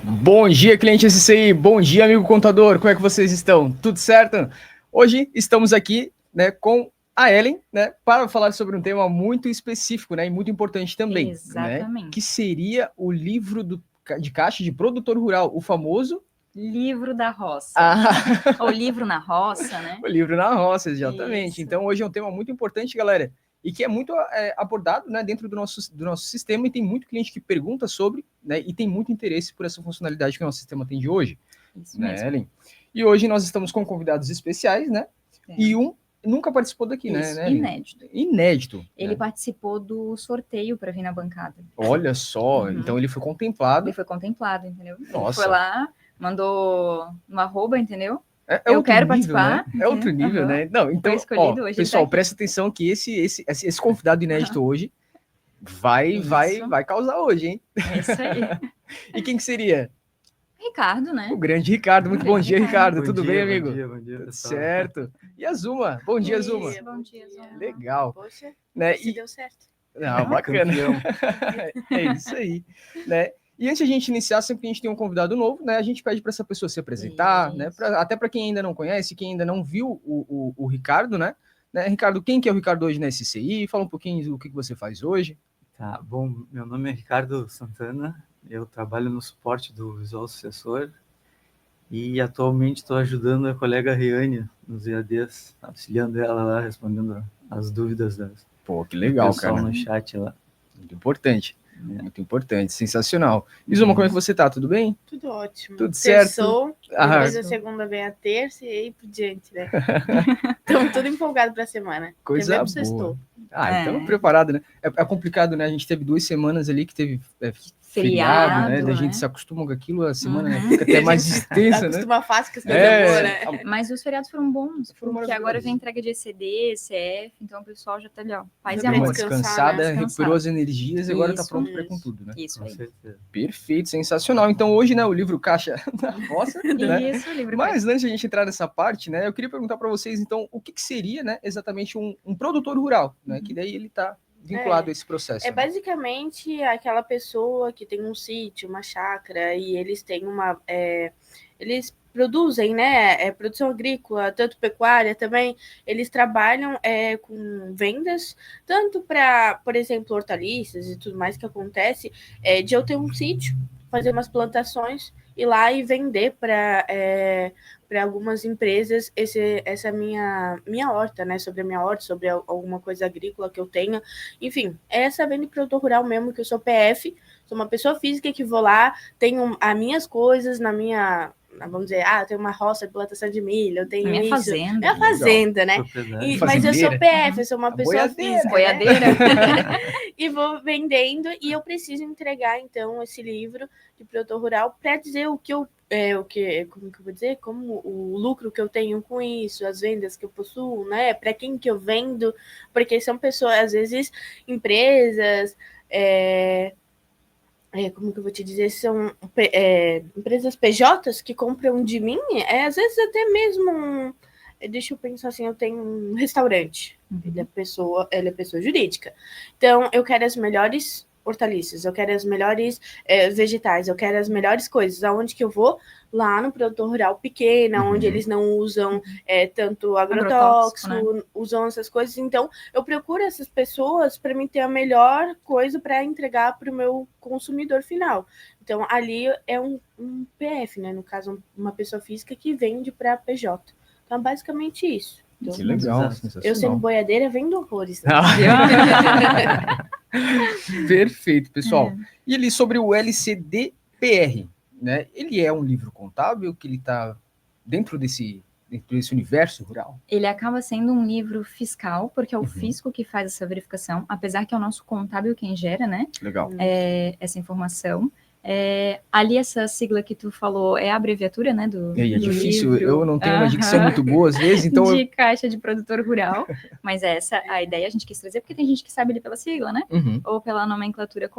Bom dia, cliente SCI. Bom dia, amigo contador. Como é que vocês estão? Tudo certo? Hoje estamos aqui, né, com a Ellen, né, para falar sobre um tema muito específico, né, e muito importante também, Exatamente. né, que seria o livro de caixa de produtor rural, o famoso livro da roça. Ou livro na roça, né? O livro na roça, exatamente. Isso. Então, hoje é um tema muito importante, galera, e que é muito abordado, né, dentro do nosso sistema, e tem muito cliente que pergunta sobre, né, e tem muito interesse por essa funcionalidade que o nosso sistema tem de hoje. Isso né, mesmo. Ellen? E hoje nós estamos com convidados especiais, né? E um nunca participou daqui, Isso, né, Ellen? inédito. Inédito. Ele participou do sorteio para vir na bancada. Olha só, então ele foi contemplado. Ele foi contemplado, entendeu? Nossa. Ele foi lá, mandou no @, entendeu? Eu quero nível, participar. Né? É outro nível, né? Não, então, hoje, pessoal, presta atenção que esse convidado inédito hoje vai causar hoje, hein? É isso aí. E quem que seria? Ricardo, né? O grande Ricardo. Muito bom dia, Ricardo. Tudo bem, amigo? Bom dia, Tudo pessoal. certo. E a Zuma? Bom dia, Zuma. Bom dia, Zuma. Legal. Poxa, né? deu certo. Não, bacana. É isso aí, né? E antes de a gente iniciar, sempre que a gente tem um convidado novo, né, a gente pede para essa pessoa se apresentar, né, até para quem ainda não conhece, quem ainda não viu o Ricardo, né? Ricardo, quem que é o Ricardo hoje na SCI? Fala um pouquinho do que você faz hoje. Tá, bom, meu nome é Ricardo Santana, eu trabalho no suporte do Visual Sucessor e atualmente estou ajudando a colega Riane nos EADs, auxiliando ela lá, respondendo as dúvidas das Pô, que legal, pessoal cara. no chat lá. Muito importante. Muito importante, sensacional. E Zuma, como é que você tá? Tudo bem? Tudo ótimo. Tudo certo? Depois da segunda vem a terça e aí por diante, né? Estamos tudo empolgado para a semana. Coisa boa. Sextou. Estamos preparados, né? É complicado, né? A gente teve 2 semanas ali que teve feriado, né? A gente se acostuma com aquilo, a semana fica até mais extensa, né? Acostuma fácil com as coisas boas, né? Mas os feriados foram bons, porque agora vem entrega de ECD, CF, então o pessoal já tá ali, ó, paz e amor. Uma descansada, recuperou as energias e agora tá pronto para com tudo, né? Isso aí. Perfeito, sensacional. Então hoje, né, o livro Caixa da Roça, né? Isso, o livro Mas antes de a gente entrar nessa parte, né, eu queria perguntar para vocês, então, o que seria, né, exatamente um produtor rural, né? Que daí ele tá vinculado a esse processo. É basicamente aquela pessoa que tem um sítio, uma chácara, e eles têm eles produzem, né? Produção agrícola, tanto pecuária também. Eles trabalham com vendas, tanto para, por exemplo, hortaliças e tudo mais que acontece, de eu ter um sítio, fazer umas plantações, ir lá e vender para algumas empresas essa minha horta, né? Sobre a minha horta, sobre alguma coisa agrícola que eu tenha. Enfim, essa venda de produtor rural mesmo, que eu sou PF, sou uma pessoa física que vou lá, tenho as minhas coisas na minha... Vamos dizer, eu tenho uma roça de plantação de milho, eu tenho minha fazenda. Minha fazenda, né? Mas eu sou PF, eu sou uma pessoa física. Boiadeira. E vou vendendo, e eu preciso entregar, então, esse livro de produtor rural para dizer como que eu vou dizer, como o lucro que eu tenho com isso, as vendas que eu possuo, né? Para quem que eu vendo, porque são pessoas, às vezes, empresas, como que eu vou te dizer, são empresas PJs que compram de mim, às vezes até mesmo, deixa eu pensar assim, eu tenho um restaurante, ela é pessoa jurídica, então eu quero as melhores hortaliças, eu quero as melhores vegetais, eu quero as melhores coisas, aonde que eu vou? Lá no produtor rural pequeno, onde eles não usam tanto agrotóxico, usam essas coisas. Então, eu procuro essas pessoas para mim ter a melhor coisa para entregar para o meu consumidor final. Então, ali é um PF, né? No caso, uma pessoa física que vende para PJ. Então, é basicamente isso. Então, que legal, eu sendo boiadeira, vendo horrores. Né? Perfeito, pessoal. E ali sobre o LCDPR, né? Ele é um livro contábil que ele está dentro desse universo rural? Ele acaba sendo um livro fiscal, porque é o fisco que faz essa verificação, apesar que é o nosso contábil quem gera, né? Legal. Essa informação. Ali essa sigla que tu falou é a abreviatura, né, do difícil, livro. Eu não tenho uma dicção muito boa às vezes, então... De caixa de produtor rural, mas essa a ideia a gente quis trazer, porque tem gente que sabe ali pela sigla, né, ou pela nomenclatura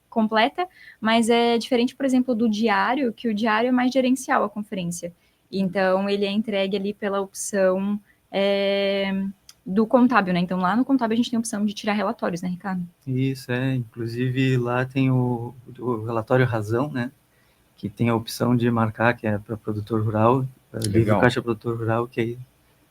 completa, mas é diferente, por exemplo, do diário, que o diário é mais gerencial, a conferência, então ele é entregue ali pela opção... do contábil, né? Então, lá no contábil a gente tem a opção de tirar relatórios, né, Ricardo? Isso, inclusive lá tem o relatório razão, né? que tem a opção de marcar, que é para produtor rural, livro caixa produtor rural, que aí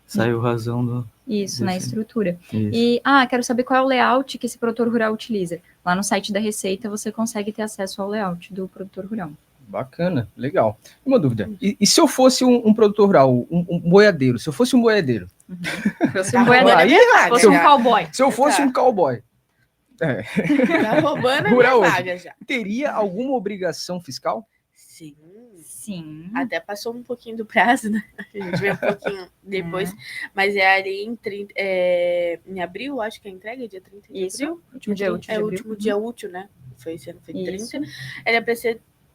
sai o razão do... Isso, na estrutura. Isso. E, quero saber qual é o layout que esse produtor rural utiliza. Lá no site da Receita você consegue ter acesso ao layout do produtor rural. Bacana, legal. Uma dúvida, e se eu fosse um produtor rural, um boiadeiro, se eu fosse um boiadeiro? Se fosse um boiadeiro, se fosse um cowboy. Se eu fosse um cowboy. Tá roubando a minha vaga já. Teria alguma obrigação fiscal? Sim. Até passou um pouquinho do prazo, né? A gente vê um pouquinho depois. Mas é ali em abril, acho que a entrega é dia 30 de abril. Último dia útil. É o último dia útil, né? Esse ano foi 30. Era para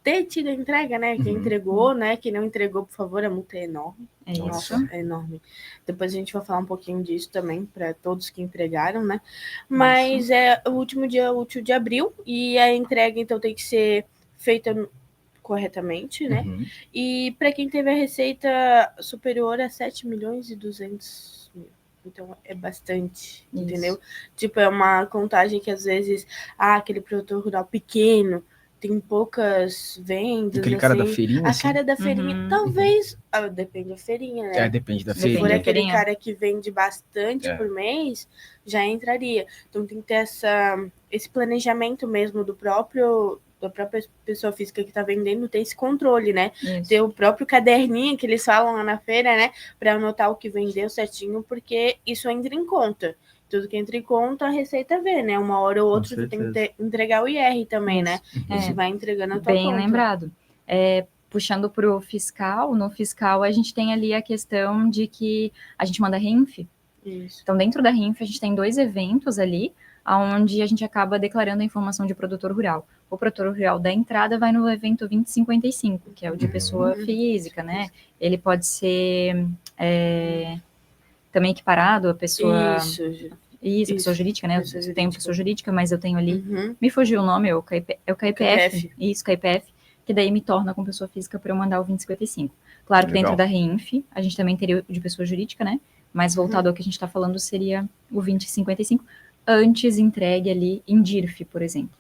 ter tido a entrega, né? Quem entregou, né? Quem não entregou, por favor, a multa é enorme. Nossa, é enorme. Depois a gente vai falar um pouquinho disso também, para todos que entregaram, né? Mas é o último dia útil de abril e a entrega, então, tem que ser feita corretamente, né? E para quem teve a receita superior a 7.200.000. Então, é bastante, entendeu? Tipo, é uma contagem que, às vezes, aquele produtor rural pequeno tem poucas vendas. Aquele cara da feirinha, a cara da feirinha, talvez... depende da feirinha, né? Depende da feirinha. Se for aquele cara que vende bastante por mês, já entraria. Então, tem que ter esse planejamento mesmo da própria pessoa física que está vendendo, ter esse controle, né? Ter o próprio caderninho que eles falam lá na feira, né? Para anotar o que vendeu certinho, porque isso entra em conta. Tudo que entra em conta, a Receita vê, né? Uma hora ou outra você tem que entregar o IR também, né? Você vai entregando a tua conta. Bem lembrado. Puxando para o fiscal, no fiscal a gente tem ali a questão de que a gente manda RINF. Isso. Então, dentro da RINF, a gente tem 2 eventos ali, onde a gente acaba declarando a informação de produtor rural. O produtor rural da entrada vai no evento 2055, que é o de pessoa física, né? Ele pode ser também equiparado a pessoa... Isso, pessoa jurídica, né? Eu tenho pessoa jurídica, mas eu tenho ali... Me fugiu o nome, é o KIPF. Isso, KIPF, que daí me torna com pessoa física para eu mandar o 2055. Claro que dentro da RINF, a gente também teria o de pessoa jurídica, né? Mas voltado ao que a gente está falando, seria o 2055, antes entregue ali em DIRF, por exemplo.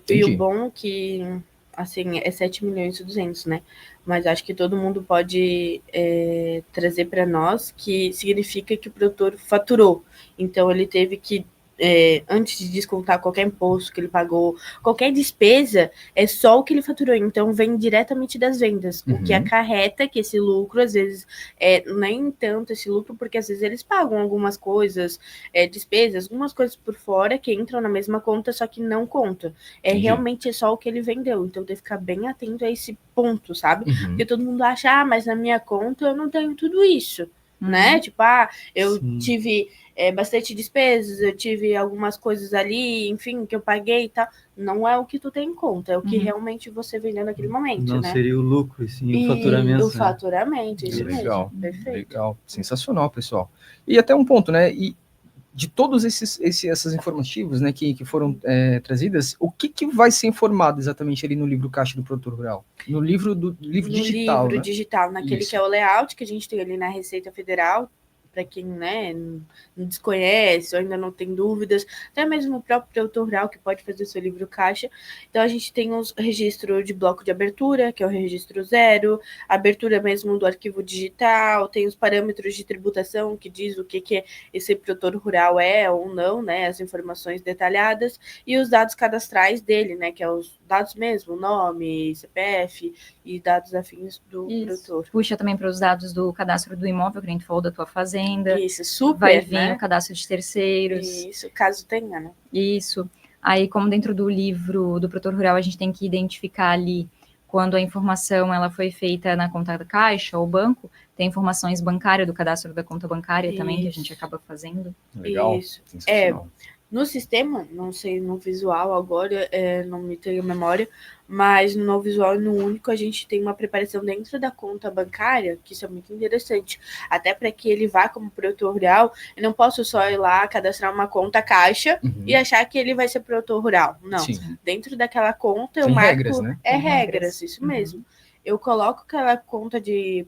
E o bom que, assim, é 7.200.000, né? Mas acho que todo mundo pode trazer para nós que significa que o produtor faturou. Então, ele teve que, antes de descontar qualquer imposto que ele pagou, qualquer despesa, é só o que ele faturou. Então, vem diretamente das vendas. O que acarreta que esse lucro, às vezes, nem tanto esse lucro, porque às vezes eles pagam algumas coisas, despesas, algumas coisas por fora que entram na mesma conta, só que não conta. Realmente só o que ele vendeu. Então, tem que ficar bem atento a esse ponto, sabe? Porque todo mundo acha, mas na minha conta eu não tenho tudo isso, né? Tipo, eu tive... bastante despesas, eu tive algumas coisas ali, enfim, que eu paguei e tal. Não é o que tu tem em conta, é o que realmente você vendeu naquele momento, não, né? Não seria o lucro, sim o faturamento. O faturamento, isso legal, mesmo. Perfeito. Legal, sensacional, pessoal. E até um ponto, né? E de todos essas informativos, né, que foram trazidas, o que vai ser informado exatamente ali no livro Caixa do Produtor Rural? No livro digital, livro né? digital, naquele que é o layout que a gente tem ali na Receita Federal, para quem, né, não desconhece ou ainda não tem dúvidas, até mesmo o próprio produtor rural que pode fazer o seu livro caixa. Então, a gente tem os registros de bloco de abertura, que é o registro 0, a abertura mesmo do arquivo digital, tem os parâmetros de tributação, que diz o que esse produtor rural é ou não, né, as informações detalhadas, e os dados cadastrais dele, né, que é os dados mesmo, nome, CPF e dados afins do produtor. Puxa também para os dados do cadastro do imóvel, que a gente falou da tua fazenda. Isso, super, vai vir, né? O cadastro de terceiros. Isso, caso tenha, né? Isso. Aí, como dentro do livro do produtor rural, a gente tem que identificar ali quando a informação ela foi feita na conta da Caixa ou banco, tem informações bancárias do cadastro da conta bancária também, que a gente acaba fazendo. Legal. Isso. No sistema, não sei no visual agora, não me tenho memória, mas no visual e no único a gente tem uma preparação dentro da conta bancária, que isso é muito interessante. Até para que ele vá como produtor rural, eu não posso só ir lá cadastrar uma conta Caixa e achar que ele vai ser produtor rural. Não. Sim. Dentro daquela conta eu marco... regras, né? Regras, isso mesmo. Eu coloco aquela conta de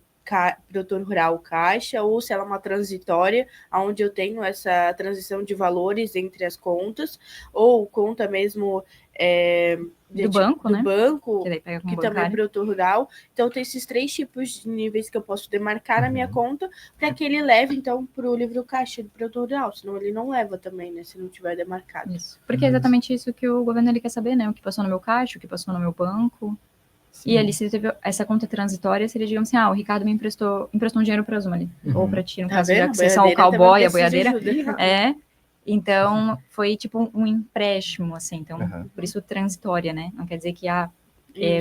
produtor rural caixa, ou se ela é uma transitória, onde eu tenho essa transição de valores entre as contas, ou conta mesmo do banco, né? Do banco, que, daí pega com que também é produtor rural. Então, tem esses 3 tipos de níveis que eu posso demarcar na minha conta para que ele leve, então, para o livro caixa do produtor rural. Senão, ele não leva também, né? Se não tiver demarcado. Isso. Porque é exatamente isso que o governo ele quer saber, né? O que passou no meu caixa, o que passou no meu banco. Sim. E ali, se teve essa conta transitória, seria, digamos assim, o Ricardo me emprestou um dinheiro para Zuma ali. Ou para ti, no caso, já que vocês são o cowboy, a boiadeira. Então, foi tipo um empréstimo, assim. Então, por isso transitória, né? Não quer dizer que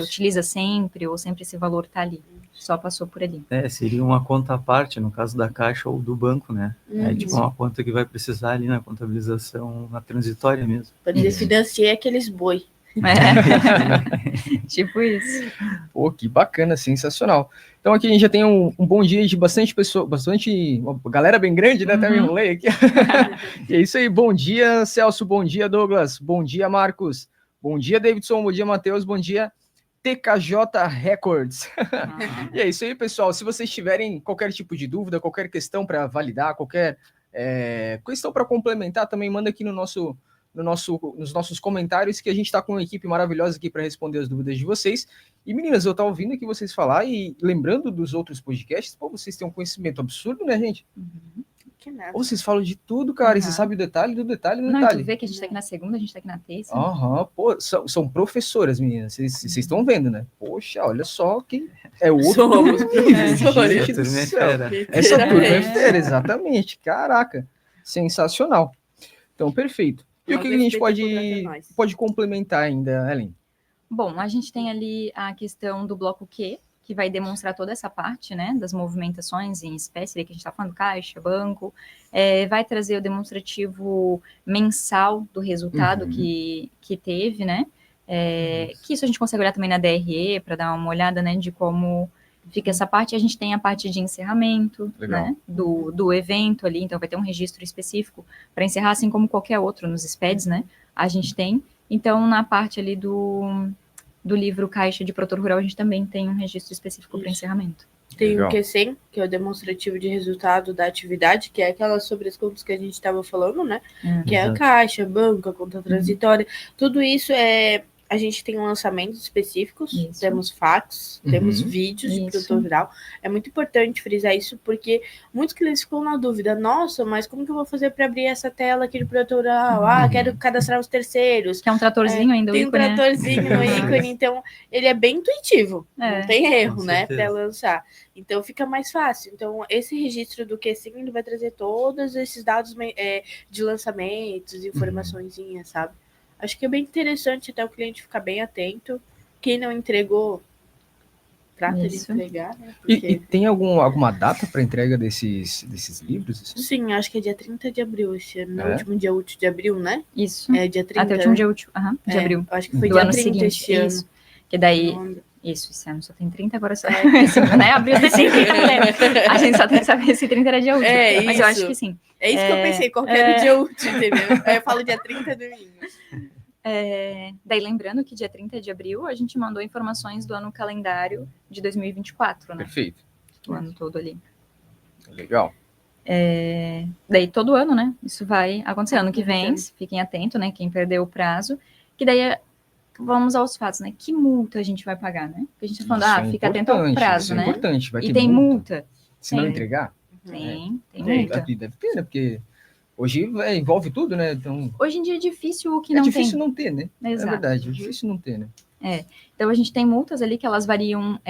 utiliza sempre, ou sempre esse valor tá ali. Só passou por ali. Seria uma conta à parte, no caso da Caixa ou do banco, né? É tipo uma conta que vai precisar ali na contabilização, na transitória mesmo. Para dizer, financiar aqueles boi. Tipo isso. Pô, que bacana, sensacional. Então aqui a gente já tem um bom dia de bastante pessoa, uma galera bem grande, né? Até me enrolei aqui. E é isso aí, bom dia, Celso, bom dia, Douglas, bom dia, Marcos, bom dia, Davidson, bom dia, Matheus, bom dia, TKJ Records. E é isso aí, pessoal. Se vocês tiverem qualquer tipo de dúvida, qualquer questão para validar, qualquer questão para complementar, também manda aqui nos nossos comentários, que a gente está com uma equipe maravilhosa aqui para responder as dúvidas de vocês. E, meninas, eu estava ouvindo aqui vocês falar e lembrando dos outros podcasts, pô, vocês têm um conhecimento absurdo, né, gente? Que nada. Ou vocês falam de tudo, cara, e você sabe o detalhe do detalhe do Não, detalhe. tu vê que a gente tá aqui na segunda, a gente tá aqui na terça. Pô, são professoras, meninas, vocês estão vendo, né? Poxa, olha só quem é o outro. Somos professores. Gente do céu. Essa turma é fera, exatamente. Caraca, sensacional. Então, perfeito. E o que a gente pode complementar ainda, Ellen? Bom, a gente tem ali a questão do bloco Q, que vai demonstrar toda essa parte, né, das movimentações em espécie, que a gente está falando, caixa, banco, vai trazer o demonstrativo mensal do resultado que teve, né, que isso a gente consegue olhar também na DRE, para dar uma olhada, né, de como fica essa parte. A gente tem a parte de encerramento, né, do evento ali, então vai ter um registro específico para encerrar, assim como qualquer outro nos SPEDs, né, a gente tem. Então, na parte ali do livro Caixa de Produtor Rural, a gente também tem um registro específico para encerramento. Tem o QCEM, que é o demonstrativo de resultado da atividade, que é aquela sobre as contas que a gente estava falando, né? Que é a caixa, banco, a conta transitória. Tudo isso a gente tem lançamentos específicos, temos fax, temos vídeos de produtor rural. É muito importante frisar isso, porque muitos clientes ficam na dúvida, nossa, mas como que eu vou fazer para abrir essa tela aqui de produtor rural? Quero cadastrar os terceiros. Que é um tratorzinho ainda, tem ícone, um tratorzinho no ícone, então ele é bem intuitivo, não tem erro, né, para lançar. Então fica mais fácil. Então esse registro do QCEM, ele vai trazer todos esses dados de lançamentos, informaçõezinhas, sabe? Acho que é bem interessante até o cliente ficar bem atento. Quem não entregou, trata de entregar, né? Porque... E tem alguma data para entrega desses livros? Assim? Sim, acho que é dia 30 de abril esse ano. No último dia útil de abril, né? Isso. É dia 30. Até o último dia útil de abril. Acho que foi do dia ano 30 seguinte, este ano. Isso. Que daí... Isso, esse ano só tem 30, agora só... né? Abril tem 30, mulher. A gente só tem que saber se 30 era dia útil. Mas eu acho que sim. É isso que eu pensei, qualquer dia útil, entendeu? Aí eu falo dia 30 domingo. Daí lembrando que dia 30 de abril a gente mandou informações do ano calendário de 2024, né? Perfeito. O ano todo ali. Legal. Daí todo ano, né? Isso vai acontecer. Ano que vem, fiquem atentos, né? Quem perdeu o prazo. Que daí vamos aos fatos, né? Que multa a gente vai pagar, né? Porque a gente tá falando, fica atento ao prazo, né? É importante. Vai ter tem multa. Se não entregar? Tem multa. Deve ter, né? Porque hoje envolve tudo, né? Então, hoje em dia é difícil o que não tem. É difícil não ter, né? Exato. É verdade, é difícil não ter, né? Então a gente tem multas ali que elas variam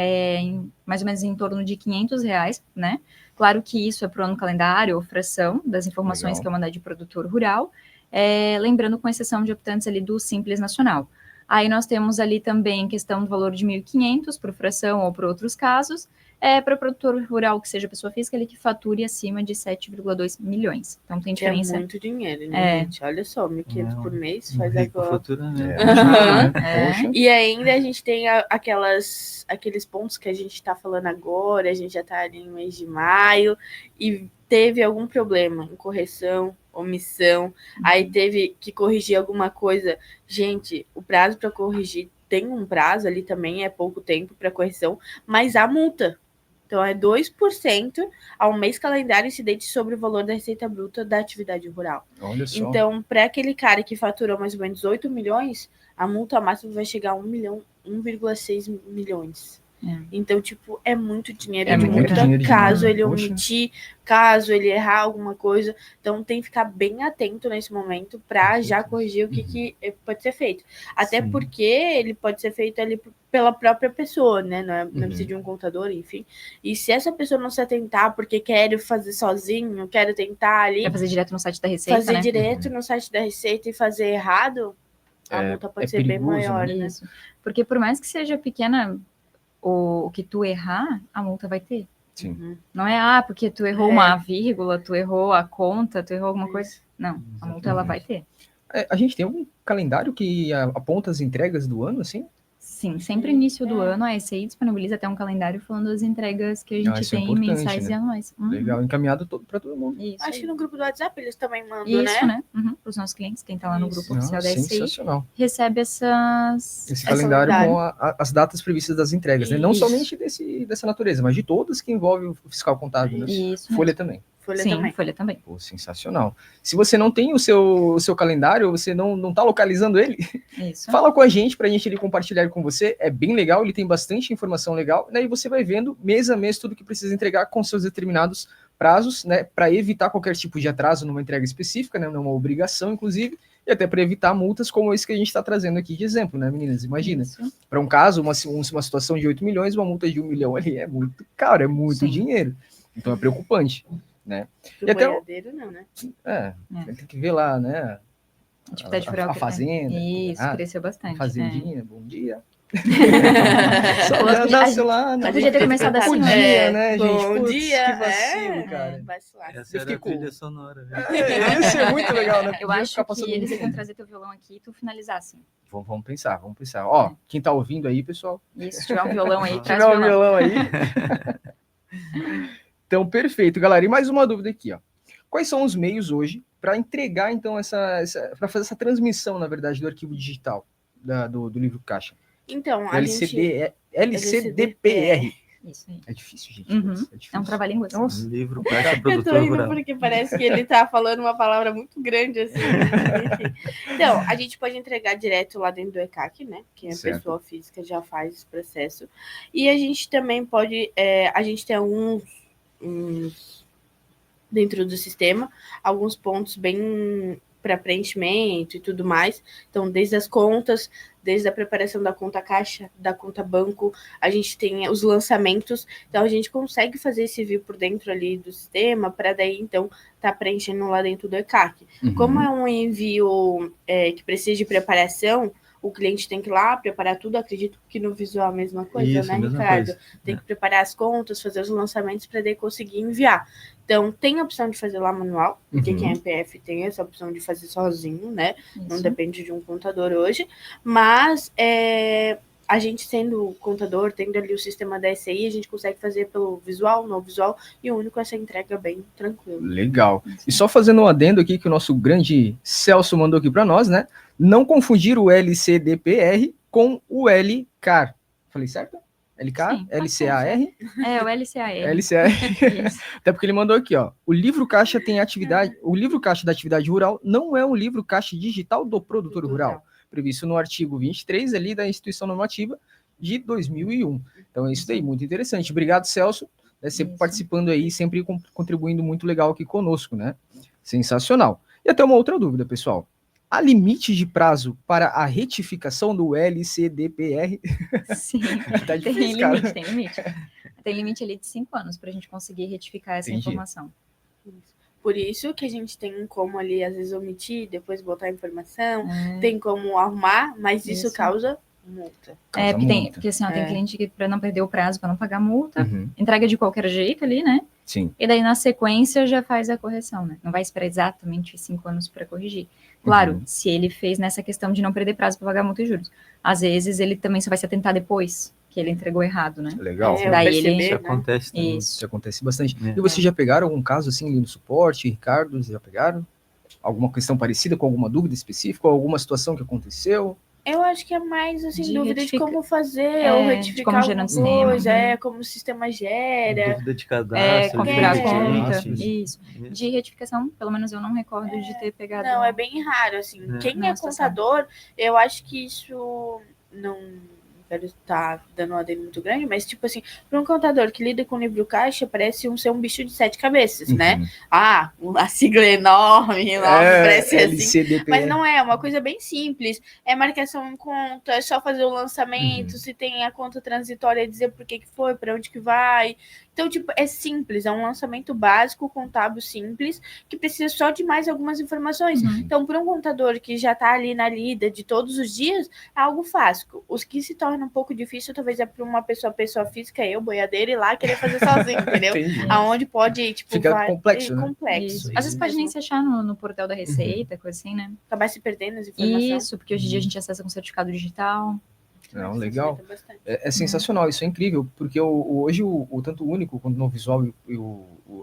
mais ou menos em torno de R$500, né? Claro que isso é para o ano calendário ou fração das informações que eu mandar de produtor rural. Lembrando, com exceção de optantes ali do Simples Nacional. Aí nós temos ali também questão do valor de 1.500 por fração ou por outros casos, para produtor rural, que seja pessoa física, ele que fature acima de 7,2 milhões. Então tem diferença. É muito dinheiro, né, gente? Olha só, 1.500 por mês faz agora. E ainda a gente tem aqueles pontos que a gente está falando agora, a gente já está ali no mês de maio, e teve algum problema em correção, omissão, aí teve que corrigir alguma coisa. Gente, o prazo para corrigir tem um prazo ali também, é pouco tempo para correção, mas há multa. Então, é 2% ao mês calendário incidente sobre o valor da receita bruta da atividade rural. Olha só. Então, para aquele cara que faturou mais ou menos 8 milhões, a multa máxima vai chegar a 1,6 milhões. Então, tipo, é muito dinheiro de multa, caso ele omitir, caso ele errar alguma coisa. Então, tem que ficar bem atento nesse momento para já corrigir o que pode ser feito. Até porque ele pode ser feito ali pela própria pessoa, né? Não precisa de um contador, enfim. E se essa pessoa não se atentar porque quer fazer sozinho, quer tentar ali... Quer fazer direto no site da Receita, fazer direto no site da Receita e fazer errado, a multa pode ser perigoso, bem maior, né? Isso. Porque por mais que seja pequena... o que tu errar, a multa vai ter. Sim. Não é, porque tu errou uma vírgula, tu errou a conta, tu errou alguma coisa. Não, a multa ela vai ter. A gente tem algum calendário que aponta as entregas do ano, assim? Sim, sempre início do ano a ECI disponibiliza até um calendário falando das entregas que a gente tem mensais, né? E anuais. Legal, encaminhado para todo mundo. Isso, acho que no grupo do WhatsApp eles também mandam, isso, né? Para os nossos clientes, quem está lá no grupo oficial da ECI, recebe esse calendário com as datas previstas das entregas, né? Não somente dessa natureza, mas de todas que envolvem o fiscal contábil, né? Isso. Folha também. Folha também. Pô, sensacional. Se você não tem o seu calendário, você não está localizando ele, fala com a gente para a gente compartilhar com você. É bem legal, ele tem bastante informação legal, né? E você vai vendo mês a mês tudo que precisa entregar com seus determinados prazos, né? Para evitar qualquer tipo de atraso numa entrega específica, né? Numa obrigação, inclusive, e até para evitar multas como esse que a gente está trazendo aqui de exemplo, né, meninas? Imagina, para um caso, uma situação de 8 milhões, uma multa de 1 milhão ali é muito caro, é muito dinheiro. Então é preocupante. Né? E até não, né? Tem que ver lá, né? Atividade rural. A fazenda. Isso, cresceu bastante. Fazendinha, bom dia. Nasceu lá, né? Podia ter começado assim. Bom dia, né, gente? Bom dia. Que vacilo, cara. Essa era a trilha sonora. Isso é muito legal, né? Eu acho que eles iam trazer teu violão aqui e tu finalizar assim. Vamos pensar. Ó, quem tá ouvindo aí, pessoal. Isso, se tiver um violão aí, traz o violão aí. Então, perfeito, galera. E mais uma dúvida aqui, ó. Quais são os meios hoje para entregar, então, para fazer essa transmissão, na verdade, do arquivo digital do livro caixa? Então, LCDPR. Isso aí. É difícil, gente. É difícil. É um trabalhinho assim. Nossa. Livro caixa Eu produtor tô rindo rural. porque parece que ele tá falando uma palavra muito grande, assim. Então, a gente pode entregar direto lá dentro do ECAC, né? Que a pessoa física já faz esse processo. E a gente também pode... a gente tem alguns... dentro do sistema, alguns pontos bem para preenchimento e tudo mais. Então, desde as contas, desde a preparação da conta caixa, da conta banco, a gente tem os lançamentos. Então, a gente consegue fazer esse envio por dentro ali do sistema, para daí, então, tá preenchendo lá dentro do ECAC. Como é um envio que precisa de preparação, o cliente tem que ir lá, preparar tudo. Acredito que no visual a mesma coisa, né, Ricardo? Tem que preparar as contas, fazer os lançamentos para daí conseguir enviar. Então, tem a opção de fazer lá manual, porque quem é MPF tem essa opção de fazer sozinho, né? Isso. Não depende de um contador hoje. Mas a gente sendo contador, tendo ali o sistema da SI, a gente consegue fazer pelo visual, no visual, e o único essa entrega bem tranquilo. Legal. E só fazendo um adendo aqui que o nosso grande Celso mandou aqui para nós, né? Não confundir o LCDPR com o LCAR. Falei certo? LCAR? Sim, LCAR? O LCAR. LCAR. Até porque ele mandou aqui, ó. O livro caixa tem atividade. O livro caixa da atividade rural não é um livro caixa digital do produtor rural, previsto no artigo 23 ali da instituição normativa de 2001. Então é isso daí, muito interessante. Obrigado, Celso, sempre participando aí, sempre contribuindo muito legal aqui conosco, né? Sensacional. E até uma outra dúvida, pessoal. Há limite de prazo para a retificação do LCDPR? Sim, tá difícil, tem limite. Tem limite ali de 5 anos para a gente conseguir retificar essa informação. Por isso que a gente tem como ali, às vezes, omitir, depois botar a informação, tem como arrumar, mas isso causa multa. Porque assim, tem cliente que, para não perder o prazo, para não pagar multa, entrega de qualquer jeito ali, né? Sim. E daí, na sequência, já faz a correção, né? Não vai esperar exatamente 5 anos para corrigir. Claro, se ele fez nessa questão de não perder prazo para pagar multa e juros. Às vezes, ele também só vai se atentar depois que ele entregou errado, né? Legal. Daí Isso acontece também. Isso acontece bastante. E vocês já pegaram algum caso assim ali no suporte, Ricardo? Já pegaram? Alguma questão parecida com alguma dúvida específica? Ou alguma situação que aconteceu? Eu acho que é mais, assim, De dúvida de como fazer, ou de retificar como gerar alguma no sistema. coisa, como o sistema gera. Dúvida de cadastro, Configurar a de conta. clientes. Isso. De retificação, pelo menos eu não recordo de ter pegado. Não, é bem raro, assim. Quem Não, é contador, eu acho que isso não quero estar dando uma adendo muito grande, mas, tipo assim, para um contador que lida com livro caixa, parece ser um bicho de 7 cabeças, né? Ah, a sigla enorme, parece assim. Mas não é uma coisa bem simples. É marcação em conta, é só fazer o lançamento, se tem a conta transitória, dizer por que foi, para onde que vai. Então, tipo, é simples, é um lançamento básico, contábil simples, que precisa só de mais algumas informações. Então, para um contador que já está ali na lida de todos os dias, é algo fácil. Os que se torna um pouco difícil, talvez é para uma pessoa física, eu, boiadeira, ir lá querer fazer sozinho, entendeu? Aonde pode, tipo, fica complexo, né? Complexo. Às vezes pode nem se achar no portal da Receita, coisa assim, né? Acabar se perdendo as informações. Isso, porque hoje em dia a gente acessa com certificado digital. Não, legal. É sensacional, isso é incrível, porque hoje o tanto o único quanto no visual e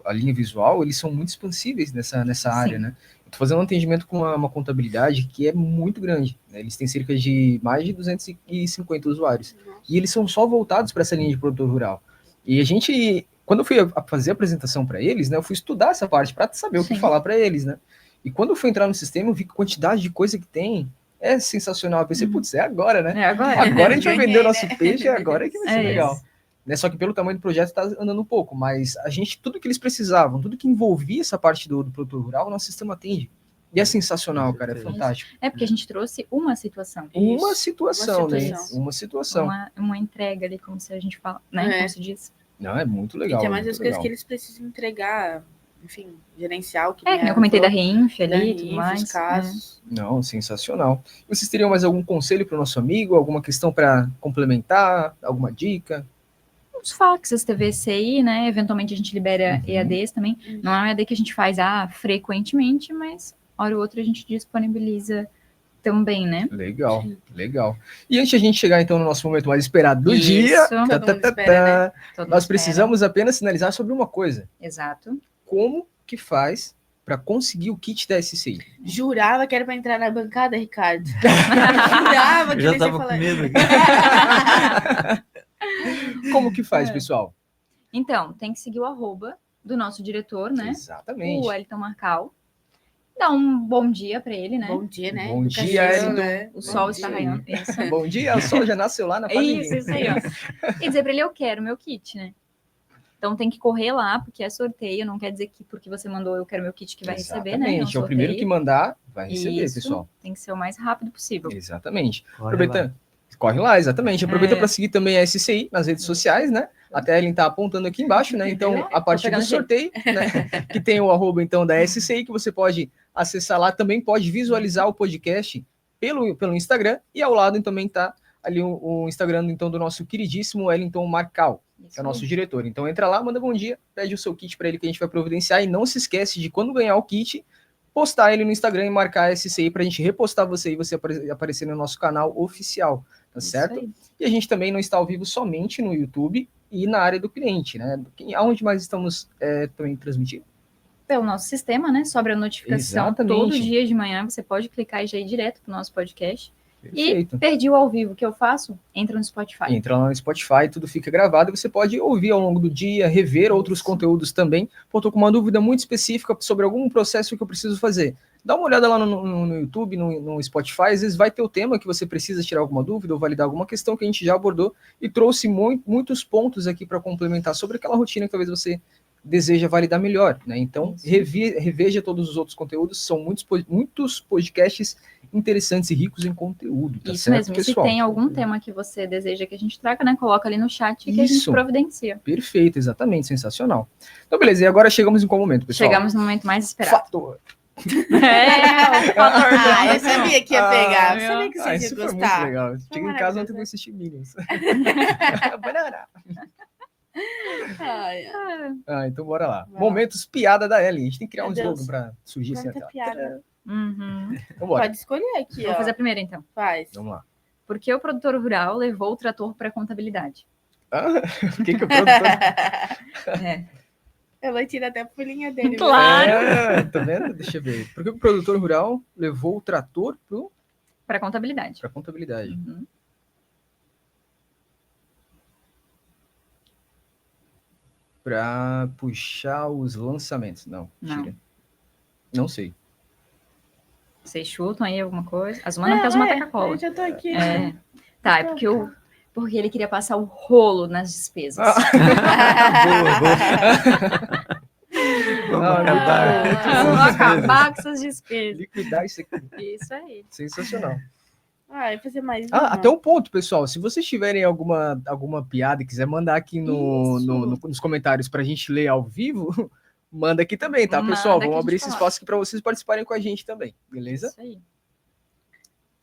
a linha visual, eles são muito expansíveis nessa área, né? Eu tô fazendo um atendimento com uma contabilidade que é muito grande, né? Eles têm cerca de mais de 250 usuários. E eles são só voltados para essa linha de produtor rural. E a gente, quando eu fui fazer a apresentação para eles, né, eu fui estudar essa parte para saber o que falar para eles, né? E quando eu fui entrar no sistema, eu vi que a quantidade de coisa que tem é sensacional. Eu pensei, putz, é agora, né? É agora. Agora a gente vai vender o nosso peixe, agora é que vai ser legal. Né? Só que pelo tamanho do projeto está andando um pouco, mas a gente, tudo que eles precisavam, tudo que envolvia essa parte do produtor rural, o nosso sistema atende. E é sensacional, cara, é fantástico. É porque a gente trouxe uma situação. Uma situação, né? Uma situação. Uma entrega ali, como se a gente fala, né? Como se diz. Não, é muito legal. E tem mais as coisas que eles precisam entregar, enfim, gerencial. Que eu comentei da REINF ali e tudo mais. Casos. Não, sensacional. Vocês teriam mais algum conselho para o nosso amigo? Alguma questão para complementar? Alguma dica? Os fax, as TVCI, né? Eventualmente a gente libera EADs também. Não é um EAD que a gente faz frequentemente, mas hora ou outra a gente disponibiliza também, né? Legal, legal. E antes de a gente chegar, então, no nosso momento mais esperado do dia, nós precisamos apenas sinalizar sobre uma coisa. Exato. Como que faz para conseguir o kit da SCI? Jurava que era para entrar na bancada, Ricardo. Jurava que já estava com medo aqui. Como que faz, pessoal? Então, tem que seguir o @ do nosso diretor, né? Exatamente. O Wellington Marcal. Dá um bom dia para ele, né? Bom dia, né? Bom dia, Wellington. Né? O sol está raiando. Isso. Bom dia, o sol já nasceu lá na fazendinha. Isso aí, ó. E dizer para ele, eu quero meu kit, né? Então tem que correr lá, porque é sorteio, não quer dizer que porque você mandou eu quero meu kit que vai receber, né? Exatamente, é o primeiro que mandar vai receber, isso, pessoal. Tem que ser o mais rápido possível. Exatamente. Aproveitando. Corre lá, exatamente. Aproveita para seguir também a SCI nas redes sociais, né? Até ele tá apontando aqui embaixo, né? Então, a partir do sorteio, né? Que tem o @ então da SCI, que você pode acessar lá, também pode visualizar o podcast pelo Instagram, e ao lado também tá ali o Instagram então do nosso queridíssimo Wellington Marcal, que é o nosso diretor. Então entra lá, manda bom dia, pede o seu kit para ele que a gente vai providenciar, e não se esquece de quando ganhar o kit, postar ele no Instagram e marcar a SCI pra gente repostar você e você aparecer no nosso canal oficial, tá certo? E a gente também não está ao vivo somente no YouTube e na área do cliente, né? Aonde mais estamos também transmitindo? Pelo nosso sistema, né? Sobre a notificação. Exatamente. Todo dia de manhã você pode clicar e já ir direto pro nosso podcast. Perfeito. E perdi o ao vivo, o que eu faço? Entra no Spotify. Entra lá no Spotify, tudo fica gravado e você pode ouvir ao longo do dia, rever outros conteúdos também. Pô, tô com uma dúvida muito específica sobre algum processo que eu preciso fazer. Dá uma olhada lá no YouTube, no Spotify, às vezes vai ter o tema que você precisa tirar alguma dúvida ou validar alguma questão que a gente já abordou e trouxe muitos pontos aqui para complementar sobre aquela rotina que talvez você deseja validar melhor, né? Então, reveja todos os outros conteúdos, são muitos podcasts interessantes e ricos em conteúdo, tá Isso certo, mesmo, pessoal? Se tem algum tema que você deseja que a gente traga, né, coloca ali no chat que a gente providencia. Perfeito, exatamente, sensacional. Então, beleza, e agora chegamos em qual momento, pessoal? Chegamos no momento mais esperado. Fator. O fator. Eu sabia que ia pegar, eu sabia que vocês iam foi gostar. Muito legal. Cheguei em casa ontem e assisti Minions. Banana. Então bora lá. Momentos piada da Ellen. A gente tem que criar um slogan pra surgir assim até piada. Então, bora. Pode escolher aqui, Vou fazer a primeira, então. Faz. Vamos lá. Por que o produtor rural levou o trator para contabilidade? Por que o produtor... Ela tira até a folhinha dele. Claro! Tá vendo? Deixa eu ver. Por que o produtor rural levou o trator Para contabilidade. Para contabilidade. Uhum. Para puxar os lançamentos. Não, tira. Não sei. Vocês chutam aí alguma coisa? Azumana quer Azumana Coca-Cola. Eu já tô aqui. Tá, é porque ele queria passar o rolo nas despesas. Vamos acabar. Vamos acabar com essas despesas. Liquidar isso aqui. Isso aí. Sensacional. Vai fazer mais até um ponto, pessoal. Se vocês tiverem alguma piada e quiser mandar aqui nos comentários pra gente ler ao vivo, manda aqui também, tá, pessoal? Vamos abrir esse espaço aqui pra vocês participarem com a gente também, beleza? Isso aí.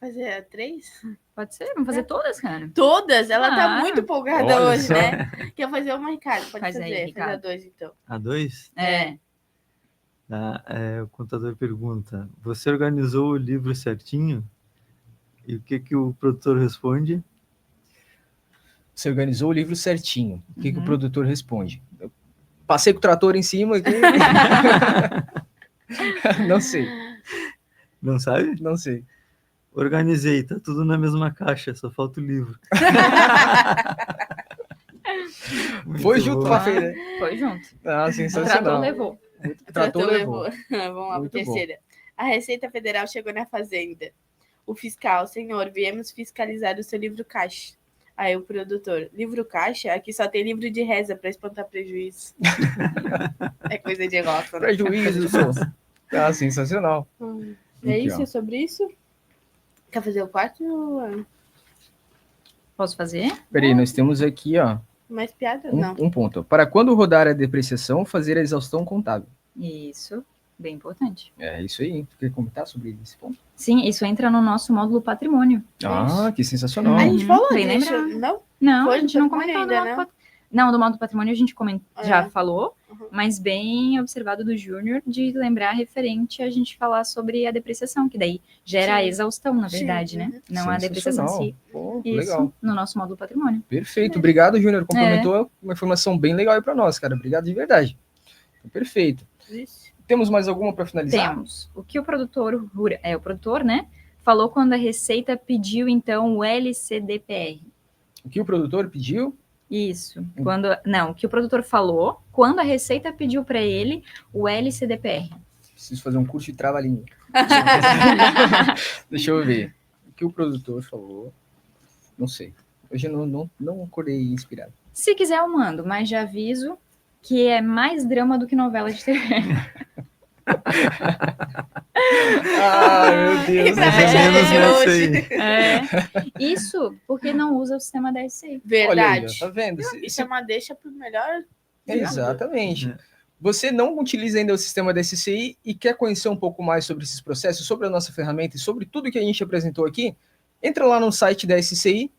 Fazer 3? Pode ser? Vamos fazer todas, cara? Todas? Ela tá muito empolgada hoje, só. né? Quer fazer uma, Ricardo? Pode Faz fazer. aí, Ricardo. Fazer a 2, então. A 2? Tá, o contador pergunta, você organizou o livro certinho? E o que o produtor responde? Você organizou o livro certinho. O que o produtor responde? Eu passei com o trator em cima aqui. Não sei. Não sabe? Não sei. Organizei, tá tudo na mesma caixa, só falta o livro. Foi junto com a feira. Foi junto. Ah, sensacional. O trator levou. Vamos lá para a terceira. A Receita Federal chegou na Fazenda. O fiscal, senhor, viemos fiscalizar o seu livro caixa. Aí o produtor, livro caixa? Aqui só tem livro de reza para espantar prejuízo. É coisa de roça, né? Prejuízo, Ah, sensacional. É Aqui, isso? ó. É sobre isso? Quer fazer o quarto? Posso fazer? Peraí, nós temos aqui, ó, Mais piada? Não. um ponto. Para quando rodar a depreciação, fazer a exaustão contábil. Isso. Bem importante. É isso aí. Tu quer comentar sobre esse ponto? Sim, isso entra no nosso módulo patrimônio. Ah, que sensacional. A gente falou Bem disso, lembrado. não? Não, Foi a gente não do patrimônio comentou do ainda, módulo Não, do módulo patrimônio a gente já falou, Uhum. mas bem observado do Júnior de lembrar referente a gente falar sobre a depreciação, que daí gera a exaustão, na verdade, Sim, né? Não a depreciação em si. Pô, Isso, legal. no nosso módulo patrimônio. Perfeito. Obrigado, Júnior. Complementou uma informação bem legal aí para nós, cara. Obrigado de verdade. Perfeito. Isso. Temos mais alguma para finalizar? Temos. O que o produtor, né, falou quando a Receita pediu, então, o LCDPR. O que o produtor pediu? Isso. O que o produtor falou quando a Receita pediu para ele o LCDPR. Preciso fazer um curso de trava-língua. Deixa eu ver. O que o produtor falou? Não sei. Hoje eu não acordei inspirado. Se quiser, eu mando, mas já aviso que é mais drama do que novela de TV. Ah, meu Deus. E pra fechar de hoje. Isso porque não usa o sistema da SCI. Verdade. Olha aí, ó, tá vendo? Isso é uma deixa pro melhor. Exatamente. Você não utiliza ainda o sistema da SCI e quer conhecer um pouco mais sobre esses processos, sobre a nossa ferramenta e sobre tudo que a gente apresentou aqui? Entra lá no site da SCI,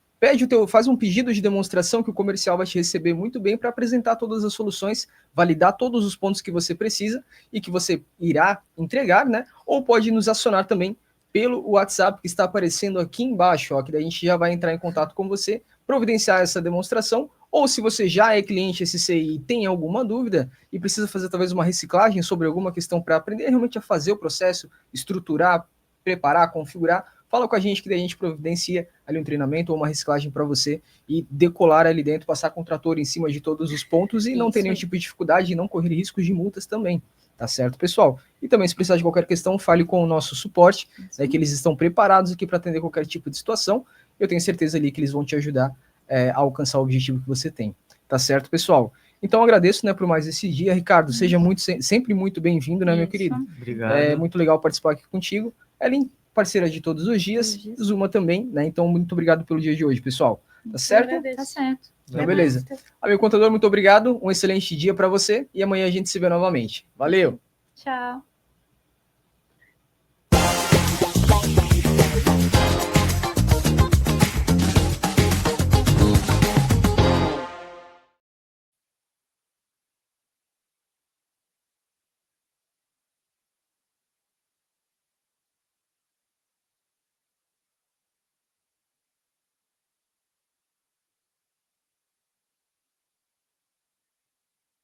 faz um pedido de demonstração que o comercial vai te receber muito bem para apresentar todas as soluções, validar todos os pontos que você precisa e que você irá entregar, né? Ou pode nos acionar também pelo WhatsApp que está aparecendo aqui embaixo, ó, que daí a gente já vai entrar em contato com você, providenciar essa demonstração, ou se você já é cliente SCI e tem alguma dúvida e precisa fazer talvez uma reciclagem sobre alguma questão para aprender realmente a fazer o processo, estruturar, preparar, configurar, fala com a gente que daí a gente providencia ali um treinamento ou uma reciclagem para você e decolar ali dentro, passar com o trator em cima de todos os pontos e não ter nenhum tipo de dificuldade e não correr riscos de multas também. Tá certo, pessoal? E também, se precisar de qualquer questão, fale com o nosso suporte, que eles estão preparados aqui para atender qualquer tipo de situação. Eu tenho certeza ali que eles vão te ajudar a alcançar o objetivo que você tem. Tá certo, pessoal? Então, agradeço, né, por mais esse dia. Ricardo, seja sempre muito bem-vindo, né, meu querido? Obrigado. É muito legal participar aqui contigo. Ellen, parceira de todos os dias, Zuma também, né? Então, muito obrigado pelo dia de hoje, pessoal. Tá certo? Tá certo. Então, beleza. Amigo contador, muito obrigado. Um excelente dia para você e amanhã a gente se vê novamente. Valeu! Tchau.